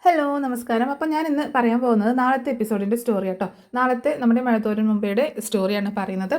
Hello നമസ്കാരം. അപ്പം ഞാൻ ഇന്ന് പറയാൻ പോകുന്നത് നാളത്തെ എപ്പിസോഡിൻ്റെ സ്റ്റോറി കേട്ടോ. നാളത്തെ നമ്മുടെ മഴത്തോരൻ മുമ്പയുടെ സ്റ്റോറിയാണ് പറയുന്നത്.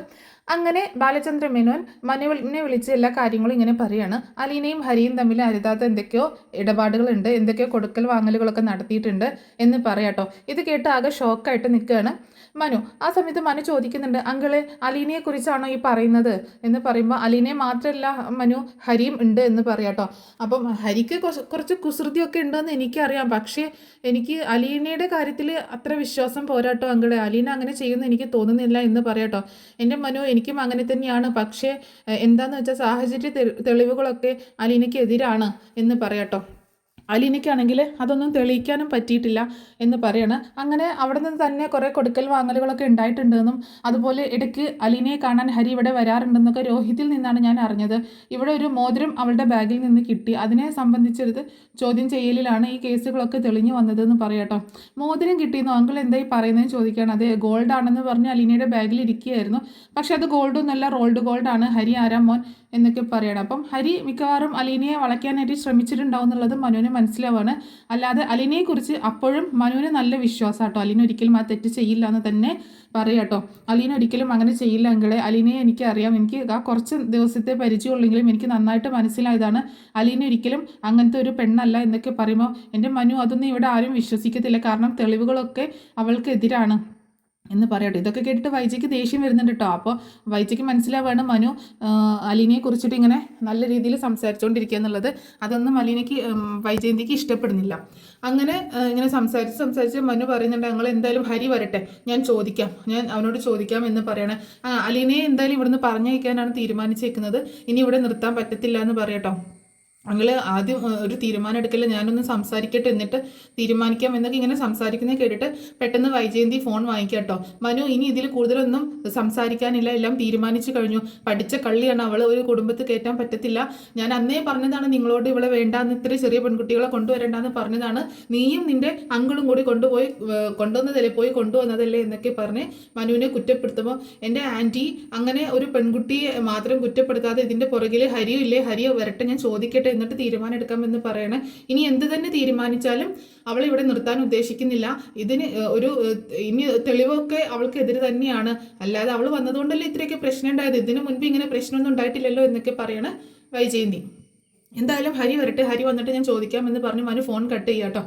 അങ്ങനെ ബാലചന്ദ്ര മേനോൻ മനുവിനെ വിളിച്ച് എല്ലാ കാര്യങ്ങളും ഇങ്ങനെ പറയാണ്. അലീനയും ഹരിയും തമ്മിൽ അരുതാത്ത എന്തൊക്കെയോ ഇടപാടുകളുണ്ട്, എന്തൊക്കെയോ കൊടുക്കൽ വാങ്ങലുകളൊക്കെ നടത്തിയിട്ടുണ്ട് എന്ന് പറയാട്ടോ. ഇത് കേട്ട് ആകെ ഷോക്കായിട്ട് നിൽക്കുകയാണ് മനു. ആ സമയത്ത് മനു ചോദിക്കുന്നുണ്ട്, അങ്കിള് അലീനയെക്കുറിച്ചാണോ ഈ പറയുന്നത് എന്ന് പറയുമ്പോൾ അലീനയെ മാത്രമല്ല മനു, ഹരിയും ഉണ്ട് എന്ന് പറയാട്ടോ. അപ്പം ഹരിക്ക് കുറച്ച് കുസൃതിയൊക്കെ ഉണ്ടെന്ന് എനിക്കറിയാം, പക്ഷേ എനിക്ക് അലീനയുടെ കാര്യത്തിൽ അത്ര വിശ്വാസം പോരാട്ടോ അങ്കിളെ. അലീന അങ്ങനെ ചെയ്യുമെന്ന് എനിക്ക് തോന്നുന്നില്ല എന്ന് പറയാട്ടോ. എൻ്റെ മനു, എനിക്കും അങ്ങനെ തന്നെയാണ്, പക്ഷേ എന്താണെന്ന് വെച്ചാൽ സാഹചര്യ തെളിവുകളൊക്കെ അലീനയ്ക്ക് എതിരാണ് എന്ന് പറയാട്ടോ. അലീനയ്ക്കാണെങ്കിൽ അതൊന്നും തെളിയിക്കാനും പറ്റിയിട്ടില്ല എന്ന് പറയാണ്. അങ്ങനെ അവിടെ നിന്ന് തന്നെ കുറേ കൊടുക്കൽ വാങ്ങലുകളൊക്കെ ഉണ്ടായിട്ടുണ്ടെന്നും അതുപോലെ ഇടയ്ക്ക് അലീനയെ കാണാൻ ഹരി ഇവിടെ വരാറുണ്ടെന്നൊക്കെ രോഹിതിൽ നിന്നാണ് ഞാൻ അറിഞ്ഞത്. ഇവിടെ ഒരു മോതിരം അവളുടെ ബാഗിൽ നിന്ന് കിട്ടി, അതിനെ സംബന്ധിച്ചത് ചോദ്യം ചെയ്യലിലാണ് ഈ കേസുകളൊക്കെ തെളിഞ്ഞു വന്നതെന്ന് പറയാട്ടോ. മോതിരം കിട്ടിയെന്നോ അങ്കിൾ എന്തായി പറയുന്നതെന്ന് ചോദിക്കുകയാണ്. അതെ, ഗോൾഡ് ആണെന്ന് പറഞ്ഞ് അലീനയുടെ ബാഗിൽ ഇരിക്കുകയായിരുന്നു, പക്ഷെ അത് ഗോൾഡൊന്നുമല്ല, റോൾഡ് ഗോൾഡാണ്. ഹരി ആരാ മോൻ എന്നൊക്കെ പറയണം. അപ്പം ഹരി മിക്കവാറും അലീനയെ വളയ്ക്കാനായിട്ട് ശ്രമിച്ചിട്ടുണ്ടാവും എന്നുള്ളത് മനുവിന് മനസ്സിലാവാണ്. അല്ലാതെ അലീനയെക്കുറിച്ച് അപ്പോഴും മനുവിന് നല്ല വിശ്വാസമാട്ടോ. അലീന ഒരിക്കലും ആ തെറ്റ് ചെയ്യില്ല എന്ന് തന്നെ പറയാട്ടോ. അലീന ഒരിക്കലും അങ്ങനെ ചെയ്യില്ല അങ്കിളെ. അലീനയെ എനിക്കറിയാം, എനിക്ക് ആ കുറച്ച് ദിവസത്തെ പരിചയമുള്ളെങ്കിലും എനിക്ക് നന്നായിട്ട് മനസ്സിലായതാണ് അലീന ഒരിക്കലും അങ്ങനത്തെ ഒരു പെണ്ണല്ല എന്നൊക്കെ പറയുമ്പോൾ എൻ്റെ മനു അതൊന്നും ഇവിടെ ആരും വിശ്വസിക്കത്തില്ല, കാരണം തെളിവുകളൊക്കെ അവൾക്കെതിരാണ് എന്ന് പറയട്ടെ. ഇതൊക്കെ കേട്ടിട്ട് വൈജയ്ക്ക് ദേഷ്യം വരുന്നുണ്ട് കേട്ടോ. അപ്പോൾ വൈജയ്ക്ക് മനസ്സിലാവാണ് മനു അലീനയെ കുറിച്ചിട്ട് ഇങ്ങനെ നല്ല രീതിയിൽ സംസാരിച്ചുകൊണ്ടിരിക്കുക എന്നുള്ളത്. അതൊന്നും അലീനയ്ക്ക് വൈജയന്തിക്ക് ഇഷ്ടപ്പെടുന്നില്ല. അങ്ങനെ ഇങ്ങനെ സംസാരിച്ച് മനു പറയുന്നുണ്ട്, ഞങ്ങൾ എന്തായാലും ഹരി വരട്ടെ, ഞാൻ അവനോട് ചോദിക്കാം എന്ന് പറയണേ. അലീനയെ എന്തായാലും ഇവിടുന്ന് പറഞ്ഞയക്കാനാണ് തീരുമാനിച്ചേക്കുന്നത്, ഇനി ഇവിടെ നിർത്താൻ പറ്റത്തില്ല എന്ന് പറയട്ടോ. ഞങ്ങൾ ആദ്യം ഒരു തീരുമാനം എടുക്കില്ല, ഞാനൊന്ന് സംസാരിക്കട്ടെ എന്നിട്ട് തീരുമാനിക്കാം എന്നൊക്കെ ഇങ്ങനെ സംസാരിക്കുന്നത് കേട്ടിട്ട് പെട്ടെന്ന് വൈജയന്തി ഫോൺ വാങ്ങിക്കുക കേട്ടോ. മനു, ഇനി ഇതിൽ കൂടുതലൊന്നും സംസാരിക്കാനില്ല, എല്ലാം തീരുമാനിച്ചു കഴിഞ്ഞു. പഠിച്ച കള്ളിയാണ് അവൾ, ഒരു കുടുംബത്തിൽ കയറ്റാൻ പറ്റത്തില്ല. ഞാൻ അന്നേ പറഞ്ഞതാണ് നിങ്ങളോട് ഇവളെ വേണ്ടാന്ന്, ഇത്ര ചെറിയ പെൺകുട്ടികളെ കൊണ്ടുവരണ്ടെന്ന് പറഞ്ഞതാണ്. നീയും നിന്റെ അങ്കിളും കൂടി പോയി കൊണ്ടുവന്നതല്ലേ എന്നൊക്കെ പറഞ്ഞ് മനുവിനെ കുറ്റപ്പെടുത്തുമ്പോൾ, എൻ്റെ ആൻറ്റി അങ്ങനെ ഒരു പെൺകുട്ടിയെ മാത്രം കുറ്റപ്പെടുത്താതെ ഇതിൻ്റെ പുറകിൽ ഹരിയോ ഇല്ലേ, ഹരിയോ വരട്ടെ, ഞാൻ ചോദിക്കട്ടെ എന്നിട്ട് തീരുമാനം എടുക്കാമെന്ന് പറയണേ. ഇനി എന്ത് തന്നെ തീരുമാനിച്ചാലും അവളെ ഇവിടെ നിർത്താൻ ഉദ്ദേശിക്കുന്നില്ല. ഇതിന് ഇനി തെളിവൊക്കെ അവൾക്കെതിരെ തന്നെയാണ്, അല്ലാതെ അവൾ വന്നതുകൊണ്ടല്ലേ ഇത്രയൊക്കെ പ്രശ്നം ഉണ്ടായത്, ഇതിനു മുൻപ് ഇങ്ങനെ പ്രശ്നമൊന്നും ഉണ്ടായിട്ടില്ലല്ലോ എന്നൊക്കെ പറയണ വൈജയന്തി. എന്തായാലും ഹരി വരട്ടെ, ഹരി വന്നിട്ട് ഞാൻ ചോദിക്കാമെന്ന് പറഞ്ഞ് മനു ഫോൺ കട്ട് ചെയ്യാട്ടോ.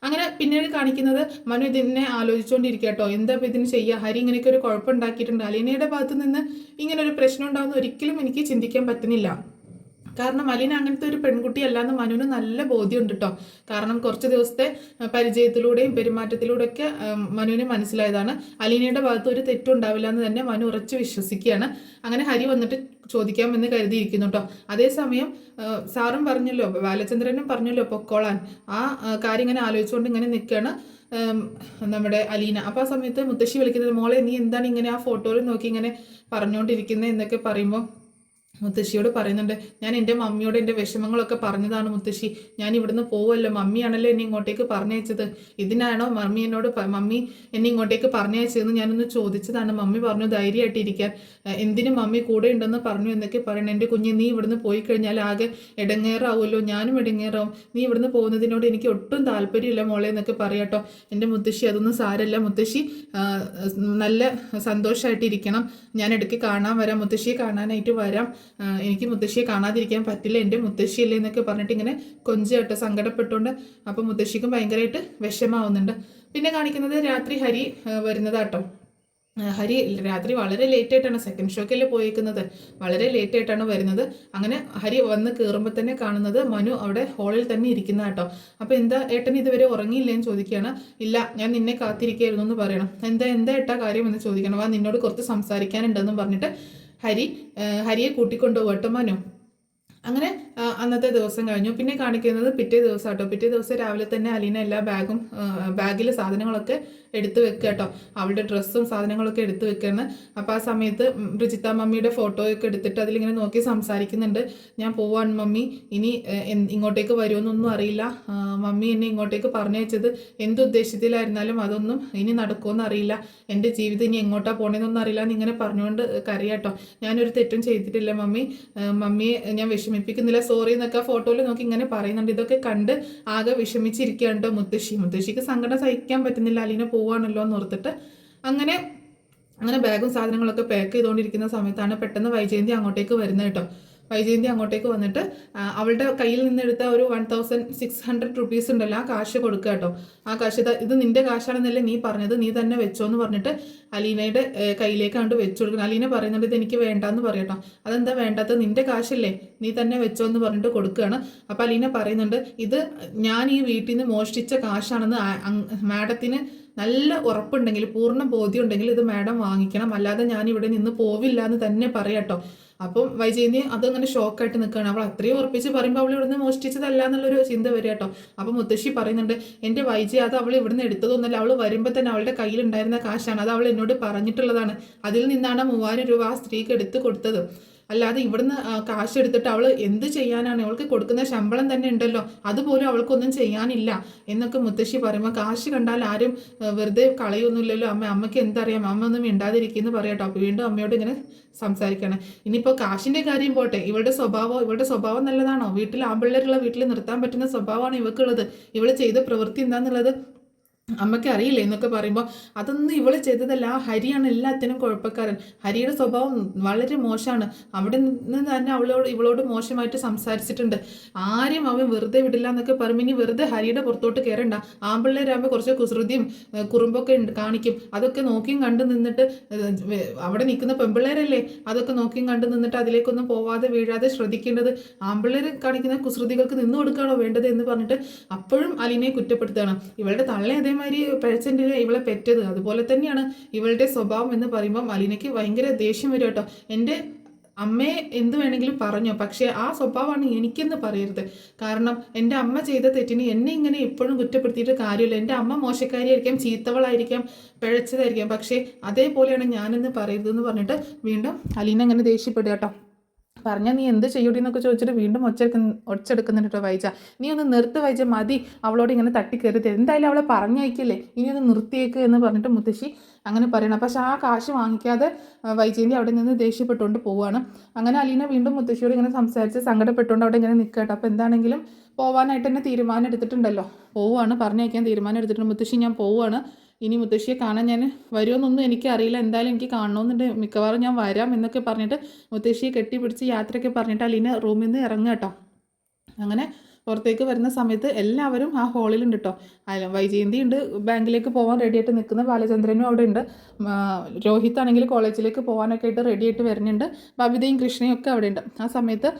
അങ്ങനെ പിന്നീട് കാണിക്കുന്നത് മനു ഇതിനെ ആലോചിച്ചുകൊണ്ടിരിക്കുക കേട്ടോ. എന്താ ഇതിന് ചെയ്യുക, ഹരി ഇങ്ങനെയൊക്കെ ഒരു കുഴപ്പമുണ്ടാക്കിയിട്ടുണ്ട്, അലീനയുടെ ഭാഗത്ത് നിന്ന് ഇങ്ങനെ ഒരു പ്രശ്നം ഉണ്ടാകുന്ന ഒരിക്കലും എനിക്ക് ചിന്തിക്കാൻ പറ്റുന്നില്ല. കാരണം അലീന അങ്ങനത്തെ ഒരു പെൺകുട്ടിയല്ല എന്ന് മനുവിന് നല്ല ബോധ്യമുണ്ട് കേട്ടോ. കാരണം കുറച്ച് ദിവസത്തെ പരിചയത്തിലൂടെയും പെരുമാറ്റത്തിലൂടെയൊക്കെ മനുവിന് മനസ്സിലായതാണ് അലീനയുടെ ഭാഗത്ത് ഒരു തെറ്റും ഉണ്ടാവില്ല എന്ന് തന്നെ മനു ഉറച്ചു വിശ്വസിക്കുകയാണ്. അങ്ങനെ ഹരി വന്നിട്ട് ചോദിക്കാമെന്ന് കരുതിയിരിക്കുന്നു കേട്ടോ. അതേസമയം സാറും പറഞ്ഞല്ലോ, ബാലചന്ദ്രനും പറഞ്ഞല്ലോ പൊക്കോളാൻ. ആ കാര്യം ഇങ്ങനെ ആലോചിച്ചുകൊണ്ട് ഇങ്ങനെ നിൽക്കുകയാണ് നമ്മുടെ അലീന. അപ്പോൾ ആ സമയത്ത് മുത്തശ്ശി വിളിക്കുന്നത്, മോളെ നീ എന്താണ് ഇങ്ങനെ ആ ഫോട്ടോയിൽ നോക്കി ഇങ്ങനെ പറഞ്ഞുകൊണ്ടിരിക്കുന്നത് എന്നൊക്കെ പറയുമ്പോൾ മുത്തശ്ശിയോട് പറയുന്നുണ്ട്, ഞാൻ എൻ്റെ മമ്മിയോട് എൻ്റെ വിഷമങ്ങളൊക്കെ പറഞ്ഞതാണ് മുത്തശ്ശി, ഞാൻ ഇവിടുന്ന് പോവുമല്ലോ, മമ്മിയാണല്ലോ എന്നെ ഇങ്ങോട്ടേക്ക് പറഞ്ഞയച്ചത്, ഇതിനാണോ മമ്മി എന്നെ ഇങ്ങോട്ടേക്ക് പറഞ്ഞയച്ചതെന്ന് ഞാനൊന്ന് ചോദിച്ചതാണ്. മമ്മി പറഞ്ഞു ധൈര്യമായിട്ടിരിക്കാൻ, എന്തിനും മമ്മി കൂടെ ഉണ്ടെന്ന് പറഞ്ഞു എന്നൊക്കെ പറയണം. എൻ്റെ കുഞ്ഞ്, നീ ഇവിടുന്ന് പോയി കഴിഞ്ഞാൽ ആകെ ഇടങ്ങേറാവുമല്ലോ, ഞാനും ഇടങ്ങേറാവും, നീ ഇവിടുന്ന് പോകുന്നതിനോട് എനിക്ക് ഒട്ടും താല്പര്യമില്ല മോളെ എന്നൊക്കെ പറയാട്ടോ. എൻ്റെ മുത്തശ്ശി അതൊന്നും സാരല്ല മുത്തശ്ശി, നല്ല സന്തോഷമായിട്ടിരിക്കണം, ഞാൻ ഇടയ്ക്ക് കാണാൻ വരാം, മുത്തശ്ശിയെ കാണാനായിട്ട് വരാം, എനിക്ക് മുത്തശ്ശിയെ കാണാതിരിക്കാൻ പറ്റില്ല, എൻ്റെ മുത്തശ്ശിയല്ലേ എന്നൊക്കെ പറഞ്ഞിട്ട് ഇങ്ങനെ കൊഞ്ചാട്ടോ സങ്കടപ്പെട്ടുകൊണ്ട്. അപ്പം മുത്തശ്ശിക്കും ഭയങ്കരമായിട്ട് വിഷമാവുന്നുണ്ട്. പിന്നെ കാണിക്കുന്നത് രാത്രി ഹരി വരുന്നതാട്ടോ. ഹരി രാത്രി വളരെ ലേറ്റായിട്ടാണ്, സെക്കൻഡ് ഷോക്കല്ലേ പോയേക്കുന്നത്, വളരെ ലേറ്റായിട്ടാണ് വരുന്നത്. അങ്ങനെ ഹരി വന്ന് കയറുമ്പോൾ തന്നെ കാണുന്നത് മനു അവിടെ ഹാളിൽ തന്നെ ഇരിക്കുന്ന കേട്ടോ. അപ്പോൾ എന്താ ഏട്ടൻ ഇതുവരെ ഉറങ്ങിയില്ലേന്ന് ചോദിക്കുകയാണ്. ഇല്ല, ഞാൻ നിന്നെ കാത്തിരിക്കുകയായിരുന്നു എന്ന് പറയണം. എന്താ ഏട്ടാ കാര്യം എന്ന് ചോദിക്കണം. നിന്നോട് കുറച്ച് സംസാരിക്കാനുണ്ടെന്നും പറഞ്ഞിട്ട് ഹരിയെ കൂട്ടിക്കൊണ്ടുപോകട്ടോ മനു. അങ്ങനെ അന്നത്തെ ദിവസം കഴിഞ്ഞു. പിന്നെ കാണിക്കുന്നത് പിറ്റേ ദിവസം കേട്ടോ. പിറ്റേ ദിവസം രാവിലെ തന്നെ അലീന എല്ലാ ബാഗിലെ സാധനങ്ങളൊക്കെ എടുത്തു വെക്കുക കേട്ടോ. അവളുടെ ഡ്രസ്സും സാധനങ്ങളൊക്കെ എടുത്തു വെക്കുകയാണ്. അപ്പോൾ ആ സമയത്ത് ബ്രിജിത്ത മമ്മിയുടെ ഫോട്ടോയൊക്കെ എടുത്തിട്ട് അതിലിങ്ങനെ നോക്കി സംസാരിക്കുന്നുണ്ട്. ഞാൻ പോവാണ് മമ്മി, ഇനി ഇങ്ങോട്ടേക്ക് വരുമെന്നൊന്നും അറിയില്ല, മമ്മി എന്നെ ഇങ്ങോട്ടേക്ക് പറഞ്ഞയച്ചത് എന്തുദ്ദേശത്തിലായിരുന്നാലും അതൊന്നും ഇനി നടക്കുമെന്ന് അറിയില്ല, എൻ്റെ ജീവിതം ഇനി എങ്ങോട്ടാണ് പോകണമെന്നൊന്നും അറിയില്ല എന്നിങ്ങനെ പറഞ്ഞുകൊണ്ട് കരയാട്ടോ. ഞാനൊരു തെറ്റും ചെയ്തിട്ടില്ല മമ്മിയെ ഞാൻ വിഷമിപ്പിക്കുന്നില്ല, സോറി എന്നൊക്കെ ഫോട്ടോയിൽ നോക്കി ഇങ്ങനെ പറയുന്നുണ്ട്. ഇതൊക്കെ കണ്ട് ആകെ വിഷമിച്ചിരിക്കുകയാണ് കേട്ടോ മുത്തശ്ശിക്ക് സങ്കടം സഹിക്കാൻ പറ്റുന്നില്ല, അലീന പോവാണല്ലോ എന്ന് ഓർത്തിട്ട്. അങ്ങനെ ബാഗും സാധനങ്ങളൊക്കെ പാക്ക് ചെയ്തുകൊണ്ടിരിക്കുന്ന സമയത്താണ് പെട്ടെന്ന് വൈജയന്തി അങ്ങോട്ടേക്ക് വരുന്നത് കേട്ടോ. വൈജയന്തി അങ്ങോട്ടേക്ക് വന്നിട്ട് അവളുടെ കയ്യിൽ നിന്നെടുത്ത ഒരു 1600 റുപ്പീസ് ഉണ്ടല്ലോ, ആ കാശ് കൊടുക്കുക കേട്ടോ. ആ കാശ് ഇത് നിന്റെ കാശാണെന്നല്ലേ നീ പറഞ്ഞത്, നീ തന്നെ വെച്ചോ എന്ന് പറഞ്ഞിട്ട് അലീനയുടെ കയ്യിലേക്ക് കണ്ട് വെച്ചു കൊടുക്കണം. അലീന പറയുന്നുണ്ട് ഇത് എനിക്ക് വേണ്ടാന്ന് പറയട്ടോ. അതെന്താ വേണ്ടാത്തത്, നിന്റെ കാശല്ലേ, നീ തന്നെ വെച്ചോ എന്ന് പറഞ്ഞിട്ട് കൊടുക്കുകയാണ്. അപ്പം അലീന പറയുന്നുണ്ട് ഇത് ഞാൻ ഈ വീട്ടിൽ നിന്ന് മോഷ്ടിച്ച കാശാണെന്ന് മാഡത്തിന് നല്ല ഉറപ്പുണ്ടെങ്കിൽ, പൂർണ്ണ ബോധ്യം ഉണ്ടെങ്കിൽ ഇത് മാഡം വാങ്ങിക്കണം, അല്ലാതെ ഞാൻ ഇവിടെ നിന്ന് പോവില്ല എന്ന് തന്നെ പറയാട്ടോ. അപ്പം വൈജയന്തി അതങ്ങനെ ഷോക്കായിട്ട് നിൽക്കുകയാണ്. അവൾ അത്രയും ഉറപ്പിച്ച് പറയുമ്പോൾ അവൾ ഇവിടുന്ന് മോഷ്ടിച്ചതല്ല എന്നുള്ളൊരു ചിന്ത വരിക കേട്ടോ. അപ്പം മുത്തശ്ശി പറയുന്നുണ്ട് എൻ്റെ വൈജി അത് അവൾ ഇവിടുന്ന് എടുത്തതൊന്നുമല്ല, അവൾ വരുമ്പോൾ തന്നെ അവളുടെ കയ്യിലുണ്ടായിരുന്ന കാശാണ്, അത് അവൾ എന്നോട് പറഞ്ഞിട്ടുള്ളതാണ്. അതിൽ നിന്നാണ് 3000 രൂപ ആ സ്ത്രീക്ക് എടുത്ത് കൊടുത്തത്, അല്ലാതെ ഇവിടുന്ന് കാശ് എടുത്തിട്ട് അവൾ എന്ത് ചെയ്യാനാണ്, അവൾക്ക് കൊടുക്കുന്ന ശമ്പളം തന്നെ ഉണ്ടല്ലോ, അതുപോലും അവൾക്കൊന്നും ചെയ്യാനില്ല എന്നൊക്കെ മുത്തശ്ശി പറയുമ്പോൾ കാശ് കണ്ടാൽ ആരും വെറുതെ കളയൊന്നുമില്ലല്ലോ അമ്മയ്ക്ക് എന്തറിയാം, അമ്മ ഒന്നും മിണ്ടാതിരിക്കുന്നു പറയട്ടോ. അപ്പോൾ വീണ്ടും അമ്മയോട് ഇങ്ങനെ സംസാരിക്കണം. ഇനിയിപ്പോൾ കാശിൻ്റെ കാര്യം പോട്ടെ, ഇവളുടെ സ്വഭാവം നല്ലതാണോ, വീട്ടിൽ ആമ്പിള്ളേരുള്ള വീട്ടിൽ നിർത്താൻ പറ്റുന്ന സ്വഭാവമാണ് ഇവക്കുള്ളത്, ഇവൾ ചെയ്ത പ്രവൃത്തി എന്താണെന്നുള്ളത് അമ്മയ്ക്ക് അറിയില്ല എന്നൊക്കെ പറയുമ്പോൾ അതൊന്നും ഇവള് ചെയ്തതല്ല, ആ ഹരിയാണ് എല്ലാത്തിനും കുഴപ്പക്കാരൻ, ഹരിയുടെ സ്വഭാവം വളരെ മോശമാണ്, അവിടെ നിന്ന് തന്നെ ഇവളോട് മോശമായിട്ട് സംസാരിച്ചിട്ടുണ്ട്, ആരും അവൻ വെറുതെ വിടില്ല എന്നൊക്കെ പറയുമ്പോൾ ഇനി വെറുതെ ഹരിയുടെ പുറത്തോട്ട് കയറണ്ട, ആമ്പിള്ളേരാകുമ്പോൾ കുറച്ച് കുസൃതിയും കുറുമ്പൊക്കെ കാണിക്കും, അതൊക്കെ നോക്കിയും കണ്ടു നിന്നിട്ട് അവിടെ നിൽക്കുന്ന പെമ്പിള്ളേരല്ലേ, അതൊക്കെ നോക്കിയും കണ്ടു നിന്നിട്ട് അതിലേക്കൊന്നും പോവാതെ വീഴാതെ ശ്രദ്ധിക്കേണ്ടത്, ആമ്പിള്ളേർ കാണിക്കുന്ന കുസൃതികൾക്ക് നിന്നു കൊടുക്കുകയാണോ വേണ്ടത് എന്ന് പറഞ്ഞിട്ട് അപ്പോഴും അലീനയെ കുറ്റപ്പെടുത്തുകയാണ്. ഇവളുടെ തള്ള അതേമാതിരി പഴച്ചെൻ്റെ ഇവളെ പെറ്റത്, അതുപോലെ തന്നെയാണ് ഇവളുടെ സ്വഭാവം എന്ന് പറയുമ്പം അലീനയ്ക്ക് ഭയങ്കര ദേഷ്യം വരും കേട്ടോ. എൻ്റെ അമ്മയെ എന്ത് വേണമെങ്കിലും പറഞ്ഞോ, പക്ഷേ ആ സ്വഭാവമാണ് എനിക്കെന്ന് പറയരുത്, കാരണം എൻ്റെ അമ്മ ചെയ്ത തെറ്റിന് എന്നെ ഇങ്ങനെ എപ്പോഴും കുറ്റപ്പെടുത്തിയിട്ട് കാര്യമില്ല, എൻ്റെ അമ്മ മോശക്കാരിയായിരിക്കാം, ചീത്തവളായിരിക്കാം, പിഴച്ചതായിരിക്കാം, പക്ഷേ അതേപോലെയാണ് ഞാനെന്ന് പറയരുതെന്ന് പറഞ്ഞിട്ട് വീണ്ടും അലീന അങ്ങനെ ദേഷ്യപ്പെടുക കേട്ടോ. പറഞ്ഞാൽ നീ എന്ത് ചെയ്യൂടി എന്നൊക്കെ ചോദിച്ചിട്ട് വീണ്ടും ഒച്ചെടുക്കുന്നുണ്ട് കേട്ടോ വൈജ. നീ ഒന്ന് നിർത്ത് വൈജ, മതി അവളോട് ഇങ്ങനെ തട്ടിക്കയറി, എന്തായാലും അവളെ പറഞ്ഞയക്കില്ലേ, ഇനി ഒന്ന് നിർത്തിയേക്ക് എന്ന് പറഞ്ഞിട്ട് മുത്തശ്ശി അങ്ങനെ പറയണം. പക്ഷെ ആ കാശ് വാങ്ങിക്കാതെ വൈജയന്തി അവിടെ നിന്ന് ദേഷ്യപ്പെട്ടുകൊണ്ട് പോവുകയാണ്. അങ്ങനെ അലീന വീണ്ടും മുത്തശ്ശിയോട് ഇങ്ങനെ സംസാരിച്ച് സങ്കടപ്പെട്ടുകൊണ്ട് അവിടെ ഇങ്ങനെ നിൽക്കട്ടോ. അപ്പോൾ എന്താണെങ്കിലും പോകാനായിട്ട് തന്നെ തീരുമാനം എടുത്തിട്ടുണ്ടല്ലോ, പോവുകയാണ്, പറഞ്ഞയക്കാൻ തീരുമാനം എടുത്തിട്ടുണ്ട്. മുത്തശ്ശി ഞാൻ പോവുകയാണ്, ഇനി മുത്തശ്ശിയെ കാണാൻ ഞാൻ വരുമെന്നൊന്നും എനിക്കറിയില്ല, എന്തായാലും എനിക്ക് കാണണമെന്നുണ്ട്, മിക്കവാറും ഞാൻ വരാം എന്നൊക്കെ പറഞ്ഞിട്ട് മുത്തശ്ശിയെ കെട്ടിപ്പിടിച്ച് യാത്രയൊക്കെ പറഞ്ഞിട്ട് അലീന റൂമിൽ നിന്ന് ഇറങ്ങുക കേട്ടോ. അങ്ങനെ പുറത്തേക്ക് വരുന്ന സമയത്ത് എല്ലാവരും ആ ഹാളിലുണ്ട് കേട്ടോ. വൈജയന്തി ഉണ്ട്, ബാങ്കിലേക്ക് പോകാൻ റെഡിയായിട്ട് നിൽക്കുന്ന, ബാലചന്ദ്രനും അവിടെ ഉണ്ട്, രോഹിത് ആണെങ്കിൽ കോളേജിലേക്ക് പോകാനൊക്കെ ആയിട്ട് റെഡിയായിട്ട് വരുന്നുണ്ട്, ബബിതയും കൃഷ്ണയും ഒക്കെ അവിടെ ഉണ്ട്. ആ സമയത്ത്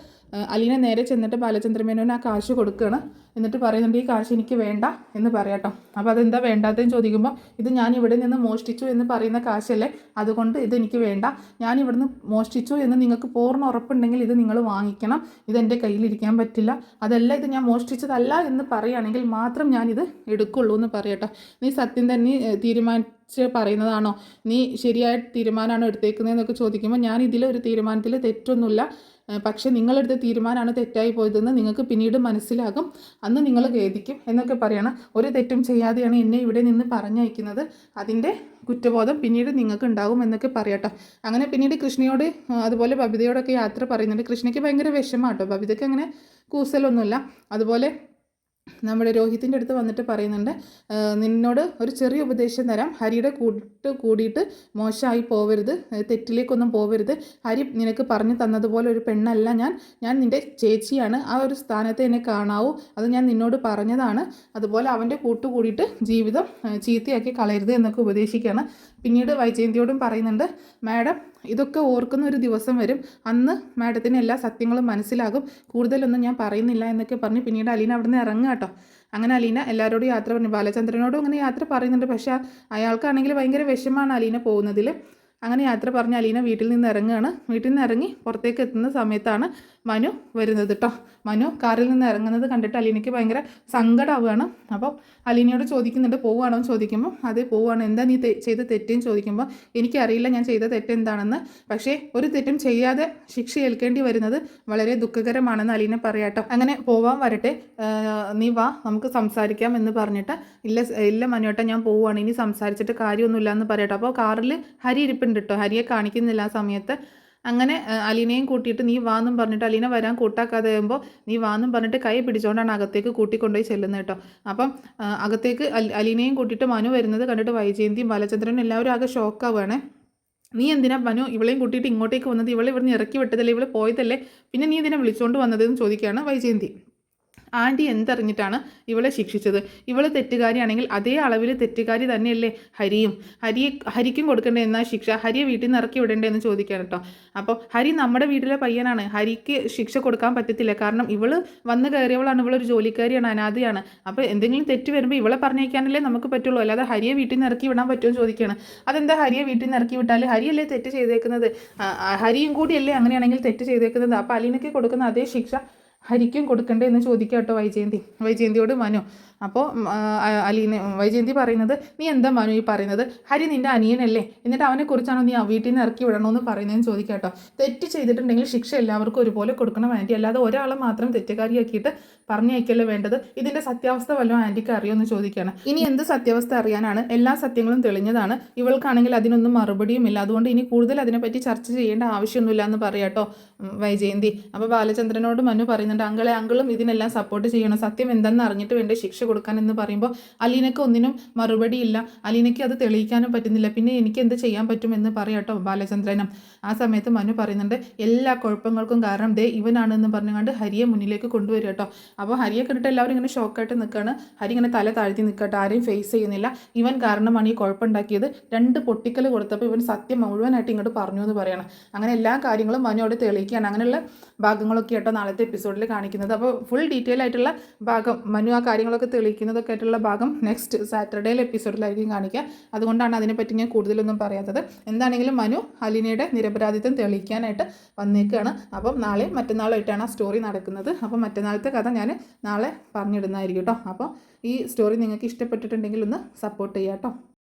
അലീന നേരെ ചെന്നിട്ട് ബാലചന്ദ്രമേനോന് ആ കാശ് കൊടുക്കുകയാണ്. എന്നിട്ട് പറയുന്നുണ്ട് ഈ കാശ് എനിക്ക് വേണ്ട എന്ന് പറയാട്ടോ. അപ്പോൾ അതെന്താ വേണ്ടാത്തതെന്ന് ചോദിക്കുമ്പോൾ ഇത് ഞാൻ ഇവിടെ നിന്ന് മോഷ്ടിച്ചു എന്ന് പറയുന്ന കാശല്ലേ, അതുകൊണ്ട് ഇതെനിക്ക് വേണ്ട, ഞാൻ ഇവിടുന്ന് മോഷ്ടിച്ചു എന്ന് നിങ്ങൾക്ക് പൂർണ്ണ ഉറപ്പുണ്ടെങ്കിൽ ഇത് നിങ്ങൾ വാങ്ങിക്കണം, ഇതെൻ്റെ കയ്യിലിരിക്കാൻ പറ്റില്ല, അതല്ല ഇത് ഞാൻ മോഷ്ടിച്ചതല്ല എന്ന് പറയുകയാണെങ്കിൽ മാത്രം ഞാനിത് എടുക്കുള്ളൂ എന്ന് പറയട്ടോ. നീ സത്യം തന്നെ തീരുമാനിച്ച് പറയുന്നതാണോ, നീ ശരിയായ തീരുമാനമാണോ എടുത്തേക്കുന്നതെന്നൊക്കെ ചോദിക്കുമ്പോൾ ഞാൻ ഇതിലൊരു തീരുമാനത്തിൽ തെറ്റൊന്നുമില്ല, പക്ഷേ നിങ്ങളെടുത്ത തീരുമാനമാണ് തെറ്റായി പോയതെന്ന് നിങ്ങൾക്ക് പിന്നീട് മനസ്സിലാകും, അന്ന് നിങ്ങൾ ഖേദിക്കും എന്നൊക്കെ പറയണം. ഒരു തെറ്റും ചെയ്യാതെയാണ് എന്നെ ഇവിടെ നിന്ന് പറഞ്ഞയക്കുന്നത്, അതിൻ്റെ കുറ്റബോധം പിന്നീട് നിങ്ങൾക്ക് ഉണ്ടാകും എന്നൊക്കെ പറയട്ടോ. അങ്ങനെ പിന്നീട് കൃഷ്ണയോട് അതുപോലെ ബബിതയോടൊക്കെ യാത്ര പറയുന്നുണ്ട്. കൃഷ്ണയ്ക്ക് ഭയങ്കര വിഷമമാട്ടോ, ബബിതയ്ക്ക് അങ്ങനെ കൂസലൊന്നുമില്ല. അതുപോലെ നമ്മുടെ രോഹിത്തിൻ്റെ അടുത്ത് വന്നിട്ട് പറയുന്നുണ്ട്, നിന്നോട് ഒരു ചെറിയ ഉപദേശം തരാം, ഹരിയുടെ കൂടിയിട്ട് മോശമായി പോവരുത്, തെറ്റിലേക്കൊന്നും പോവരുത്, ഹരി നിനക്ക് പറഞ്ഞു തന്നതുപോലെ ഒരു പെണ്ണല്ല ഞാൻ നിൻ്റെ ചേച്ചിയാണ്, ആ ഒരു സ്ഥാനത്ത് എന്നെ കാണാവൂ, അത് ഞാൻ നിന്നോട് പറഞ്ഞതാണ്, അതുപോലെ അവൻ്റെ കൂട്ടുകൂടിയിട്ട് ജീവിതം ചീത്തയാക്കി കളയരുത് എന്നൊക്കെ ഉപദേശിക്കുകയാണ്. പിന്നീട് വൈജയന്തിയോടും പറയുന്നുണ്ട്, മാഡം ഇതൊക്കെ ഓർക്കുന്ന ഒരു ദിവസം വരും, അന്ന് മാഡത്തിന് എല്ലാ സത്യങ്ങളും മനസ്സിലാകും, കൂടുതലൊന്നും ഞാൻ പറയുന്നില്ല എന്നൊക്കെ പറഞ്ഞ് പിന്നീട് അലീന അവിടെ നിന്ന് ഇറങ്ങുക കേട്ടോ. അങ്ങനെ അലീന എല്ലാവരോടും യാത്ര പറഞ്ഞു, ബാലചന്ദ്രനോടും അങ്ങനെ യാത്ര പറയുന്നുണ്ട്, പക്ഷേ അയാൾക്കാണെങ്കിൽ ഭയങ്കര വിഷമമാണ് അലീന പോകുന്നതിൽ. അങ്ങനെ യാത്ര പറഞ്ഞ് അലീന വീട്ടിൽ നിന്ന് ഇറങ്ങുകയാണ്. വീട്ടിൽ നിന്ന് ഇറങ്ങി പുറത്തേക്ക് എത്തുന്ന സമയത്താണ് മനു വരുന്നത് കേട്ടോ. മനു കാറിൽ നിന്ന് ഇറങ്ങുന്നത് കണ്ടിട്ട് അലീനയ്ക്ക് ഭയങ്കര സങ്കടമാവുകയാണ്. അപ്പോൾ അലീനയോട് ചോദിക്കുന്നുണ്ട് പോവുകയാണോ എന്ന് ചോദിക്കുമ്പോൾ അതേ പോവുകയാണ്. എന്താ നീ ചെയ്ത തെറ്റെന്ന് ചോദിക്കുമ്പോൾ എനിക്കറിയില്ല ഞാൻ ചെയ്ത തെറ്റെന്താണെന്ന്, പക്ഷേ ഒരു തെറ്റും ചെയ്യാതെ ശിക്ഷ ഏൽക്കേണ്ടി വരുന്നത് വളരെ ദുഃഖകരമാണെന്ന് അലീന പറയാട്ടോ. അങ്ങനെ പോവാൻ വരട്ടെ, നീ വാ നമുക്ക് സംസാരിക്കാം എന്ന് പറഞ്ഞിട്ട് ഇല്ല മനുവേട്ട ഞാൻ പോവുകയാണ്, ഇനി സംസാരിച്ചിട്ട് കാര്യമൊന്നുമില്ല എന്ന് പറയട്ടോ. അപ്പോൾ കാറിൽ ഹരി ഇരിപ്പുണ്ട് കേട്ടോ, ഹരിയെ കാണിക്കുന്നില്ല ആ സമയത്ത്. അങ്ങനെ അലീനയും കൂട്ടിയിട്ട് നീ വാന്നും പറഞ്ഞിട്ട് അലീന വരാൻ കൂട്ടാക്കാതെ ആകുമ്പോൾ നീ വാന്നും പറഞ്ഞിട്ട് കൈ പിടിച്ചുകൊണ്ടാണ് അകത്തേക്ക് കൂട്ടിക്കൊണ്ടുപോയി ചെല്ലുന്നത് കേട്ടോ. അപ്പം അകത്തേക്ക് അലീനയും കൂട്ടിയിട്ട് മനു വരുന്നത് കണ്ടിട്ട് വൈജയന്തിയും ബാലചന്ദ്രനും എല്ലാവരും ആകെ ഷോക്കാവുകയാണ്. നീ എന്തിനാ മനു ഇവളെയും കൂട്ടിയിട്ട് ഇങ്ങോട്ടേക്ക് വന്നത്? ഇവളെ ഇവിടുന്ന് ഇറക്കി വിട്ടതല്ലേ, ഇവളെ പോയതല്ലേ, പിന്നെ നീ ഇതിനെ വിളിച്ചുകൊണ്ട് വന്നതെന്ന് ചോദിക്കുകയാണ് വൈജയന്തി. ആൻറ്റി എന്തറിഞ്ഞിട്ടാണ് ഇവളെ ശിക്ഷിച്ചത്? ഇവള് തെറ്റുകാരിയാണെങ്കിൽ അതേ അളവിൽ തെറ്റുകാരി തന്നെയല്ലേ ഹരിക്കും കൊടുക്കേണ്ടത് എന്നാ ശിക്ഷ? ഹരിയെ വീട്ടിൽ നിന്ന് ഇറക്കി വിടേണ്ടതെന്ന് ചോദിക്കാൻ കേട്ടോ. അപ്പോൾ ഹരി നമ്മുടെ വീട്ടിലെ പയ്യനാണ്, ഹരിക്ക് ശിക്ഷ കൊടുക്കാൻ പറ്റത്തില്ല. കാരണം ഇവള് വന്ന് കയറിയവളാണ്, ഇവളൊരു ജോലിക്കാരിയാണ്, അനാഥയാണ്. അപ്പോൾ എന്തെങ്കിലും തെറ്റ് വരുമ്പോൾ ഇവളെ പറഞ്ഞേക്കാനല്ലേ നമുക്ക് പറ്റുള്ളൂ, അല്ലാതെ ഹരിയെ വീട്ടിൽ നിന്ന് ഇറക്കി വിടാൻ പറ്റുമെന്ന് ചോദിക്കുകയാണ്. അതെന്താ ഹരിയെ വീട്ടിൽ നിന്ന് ഇറക്കി വിട്ടാൽ? ഹരിയല്ലേ തെറ്റ് ചെയ്തേക്കുന്നത്, ഹരിയും കൂടിയല്ലേ അങ്ങനെയാണെങ്കിൽ തെറ്റ് ചെയ്തേക്കുന്നത്. അപ്പോൾ അലീനയ്ക്ക് കൊടുക്കുന്ന അതേ ശിക്ഷ ഹരിക്കും കൊടുക്കണ്ടേ എന്ന് ചോദിക്കാം കേട്ടോ വൈജയന്തിയോട് മനു. അപ്പോൾ വൈജയന്തി പറയുന്നത്, നീ എന്താ മനു ഈ പറയുന്നത്? ഹരി നിൻ്റെ അനിയനല്ലേ, എന്നിട്ട് അവനെക്കുറിച്ചാണോ നീ വീട്ടിൽ നിന്ന് ഇറക്കി വിടണമെന്ന് പറയുന്നതെന്ന് ചോദിക്കാം കേട്ടോ. തെറ്റ് ചെയ്തിട്ടുണ്ടെങ്കിൽ ശിക്ഷ എല്ലാവർക്കും ഒരുപോലെ കൊടുക്കണം ആൻറ്റി, അല്ലാതെ ഒരാളെ മാത്രം തെറ്റുകാരിയാക്കിയിട്ട് പറഞ്ഞയക്കല്ലേ വേണ്ടത്. ഇതിൻ്റെ സത്യാവസ്ഥ വല്ലതും ആൻറ്റിക്ക് അറിയുമെന്ന് ചോദിക്കുകയാണ്. ഇനി എന്ത് സത്യാവസ്ഥ അറിയാനാണ്? എല്ലാ സത്യങ്ങളും തെളിഞ്ഞതാണ്. ഇവൾക്കാണെങ്കിൽ അതിനൊന്നും മറുപടിയുമില്ല. അതുകൊണ്ട് ഇനി കൂടുതൽ അതിനെപ്പറ്റി ചർച്ച ചെയ്യേണ്ട ആവശ്യമൊന്നുമില്ല എന്ന് പറയാട്ടോ വൈജയന്തി. അപ്പോൾ ബാലചന്ദ്രനോട് മനു പറയുന്നുണ്ട്, അങ്കിളും ഇതിനെല്ലാം സപ്പോർട്ട് ചെയ്യണം, സത്യം എന്താണെന്ന് അറിഞ്ഞിട്ട് വേണ്ട ശിക്ഷ കൊടുക്കാൻ എന്ന് പറയുമ്പോൾ അലീനയ്ക്ക് ഒന്നിനും മറുപടിയില്ല. അലീനയ്ക്ക് അത് തെളിയിക്കാനും പറ്റുന്നില്ല. പിന്നെ എനിക്ക് എന്ത് ചെയ്യാൻ പറ്റുമെന്ന് പറയാട്ടോ ബാലചന്ദ്രനും. ആ സമയത്ത് മനു പറയുന്നുണ്ട്, എല്ലാ കുഴപ്പങ്ങൾക്കും കാരണം ദേ ഇവനാണെന്ന് പറഞ്ഞുകൊണ്ട് ഹരിയെ മുന്നിലേക്ക് കൊണ്ടുവരും കേട്ടോ. അപ്പോൾ ഹരിയെ കണ്ടിട്ട് എല്ലാവരും ഇങ്ങനെ ഷോക്കായിട്ട് നിൽക്കുകയാണ്. ഹരി ഇങ്ങനെ തല താഴ്ത്തി നിൽക്കട്ടെ, ആരെയും ഫേസ് ചെയ്യുന്നില്ല. ഇവൻ കാരണമാണ് ഈ കുഴപ്പമുണ്ടാക്കിയത്. 2 പൊട്ടിക്കൽ കൊടുത്തപ്പോൾ ഇവൻ സത്യം മുഴുവനായിട്ട് ഇങ്ങോട്ട് പറഞ്ഞു എന്ന് പറയണം. അങ്ങനെ എല്ലാ കാര്യങ്ങളും മനു അവിടെ തെളിയിക്കുകയാണ്. അങ്ങനെയുള്ള ഭാഗങ്ങളൊക്കെ ആയിട്ടോ നാളത്തെ എപ്പിസോഡിൽ കാണിക്കുന്നത്. അപ്പോൾ ഫുൾ ഡീറ്റെയിൽ ആയിട്ടുള്ള ഭാഗം, മനു ആ കാര്യങ്ങളൊക്കെ തെളിയിക്കുന്നതൊക്കെ ആയിട്ടുള്ള ഭാഗം നെക്സ്റ്റ് സാറ്റർഡേയിലെ എപ്പിസോഡിലായിരിക്കും കാണിക്കുക. അതുകൊണ്ടാണ് അതിനെപ്പറ്റി ഞാൻ കൂടുതലൊന്നും പറയാത്തത്. എന്താണെങ്കിലും മനു അലീനയുടെ നിരപരാധിത്വം തെളിയിക്കാനായിട്ട് വന്നേക്കുകയാണ്. അപ്പം നാളെ മറ്റന്നാളായിട്ടാണ് ആ സ്റ്റോറി നടക്കുന്നത്. അപ്പോൾ മറ്റന്നാളത്തെ കഥ ഞാൻ നാളെ പറഞ്ഞിടുന്നതായിരിക്കും കേട്ടോ. അപ്പോൾ ഈ സ്റ്റോറി നിങ്ങൾക്ക് ഇഷ്ടപ്പെട്ടിട്ടുണ്ടെങ്കിൽ ഒന്ന് സപ്പോർട്ട് ചെയ്യാം കേട്ടോ.